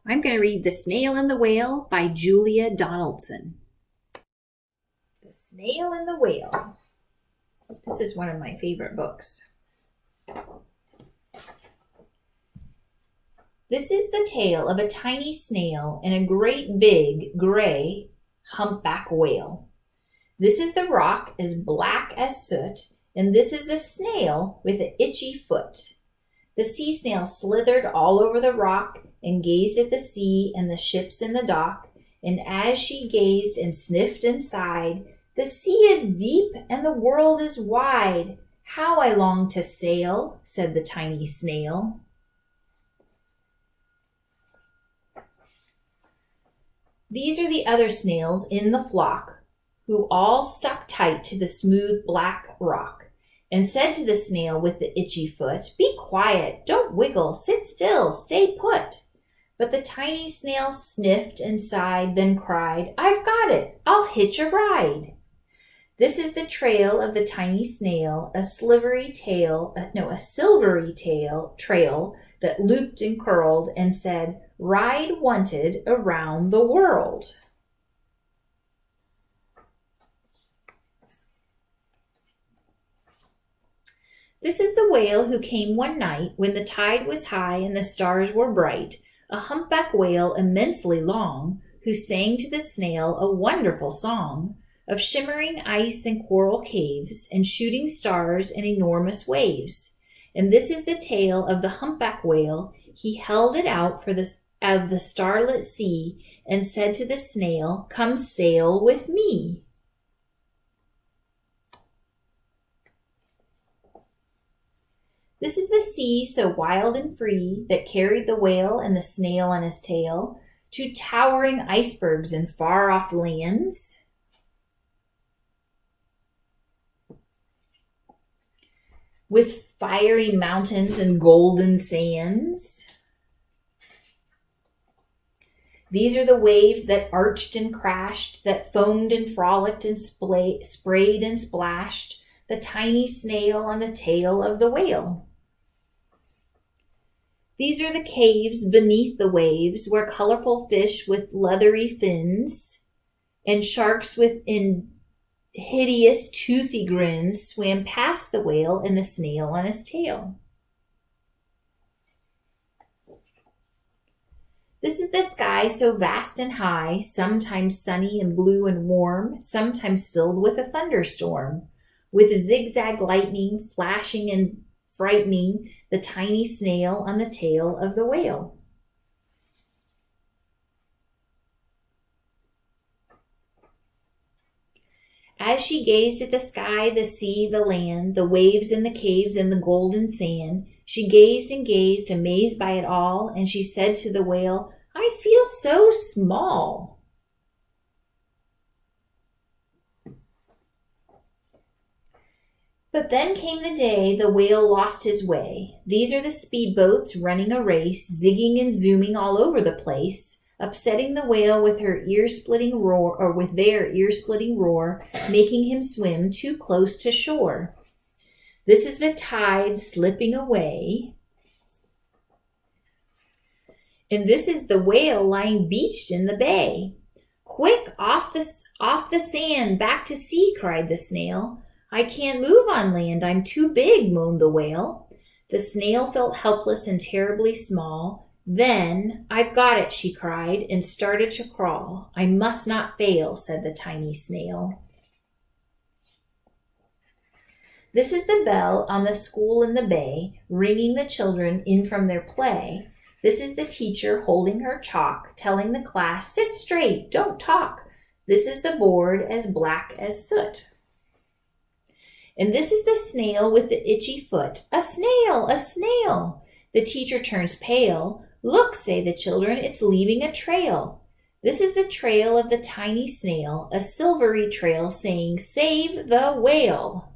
I'm going to read The Snail and the Whale by Julia Donaldson. The Snail and the Whale. This is one of my favorite books. This is the tale of a tiny snail and a great big, gray, humpback whale. This is the rock as black as soot, and this is the snail with an itchy foot. The sea snail slithered all over the rock and gazed at the sea and the ships in the dock. And as she gazed and sniffed and sighed, "The sea is deep and the world is wide. How I long to sail," said the tiny snail. These are the other snails in the flock, who all stuck tight to the smooth black rock, and said to the snail with the itchy foot, "Be quiet, don't wiggle, sit still, stay put." But the tiny snail sniffed and sighed, then cried, "I've got it, I'll hitch a ride." This is the trail of the tiny snail, a silvery tail trail that looped and curled and said, "Ride wanted around the world." This is the whale who came one night when the tide was high and the stars were bright, a humpback whale immensely long, who sang to the snail a wonderful song of shimmering ice and coral caves and shooting stars and enormous waves. And this is the tale of the humpback whale. He held it out of the starlit sea and said to the snail, "Come sail with me." This is the sea so wild and free that carried the whale and the snail on his tail to towering icebergs in far-off lands, with fiery mountains and golden sands. These are the waves that arched and crashed, that foamed and frolicked and sprayed and splashed the tiny snail on the tail of the whale. These are the caves beneath the waves, where colorful fish with leathery fins and sharks with hideous toothy grins swam past the whale and the snail on his tail. This is the sky so vast and high, sometimes sunny and blue and warm, sometimes filled with a thunderstorm, with zigzag lightning flashing and frightening the tiny snail on the tail of the whale. As she gazed at the sky, the sea, the land, the waves and the caves and the golden sand, she gazed and gazed, amazed by it all, and she said to the whale, "I feel so small." But then came the day the whale lost his way. These are the speedboats running a race, zigging and zooming all over the place, upsetting the whale with their ear-splitting roar, making him swim too close to shore. This is the tide slipping away, and this is the whale lying beached in the bay. "Quick, off the sand, back to sea," cried the snail. "I can't move on land, I'm too big," moaned the whale. The snail felt helpless and terribly small. Then, "I've got it," she cried, and started to crawl. "I must not fail," said the tiny snail. This is the bell on the school in the bay, ringing the children in from their play. This is the teacher holding her chalk, telling the class, "Sit straight, don't talk." This is the board as black as soot. And this is the snail with the itchy foot. "A snail, a snail!" The teacher turns pale. "Look," say the children, "it's leaving a trail." This is the trail of the tiny snail, a silvery trail saying, "Save the whale."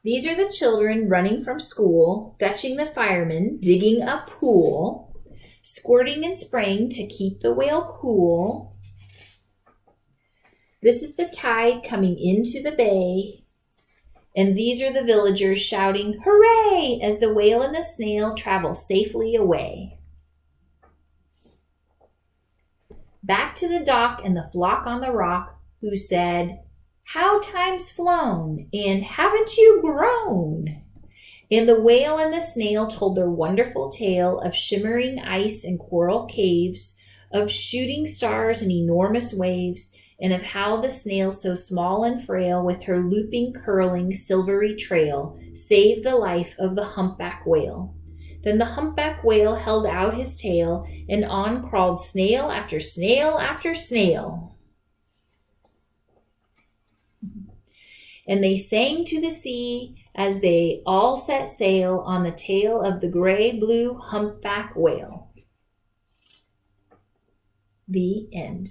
These are the children running from school, fetching the firemen, digging a pool, squirting and spraying to keep the whale cool. This is the tide coming into the bay, And these are the villagers shouting, "Hooray!" as the whale and the snail travel safely away. Back to the dock and the flock on the rock, who said, "How time's flown, and haven't you grown?" And the whale and the snail told their wonderful tale of shimmering ice and coral caves, of shooting stars and enormous waves, and of how the snail, so small and frail, with her looping, curling, silvery trail, saved the life of the humpback whale. Then the humpback whale held out his tail, and on crawled snail after snail after snail. And they sang to the sea as they all set sail on the tail of the gray-blue humpback whale. The end.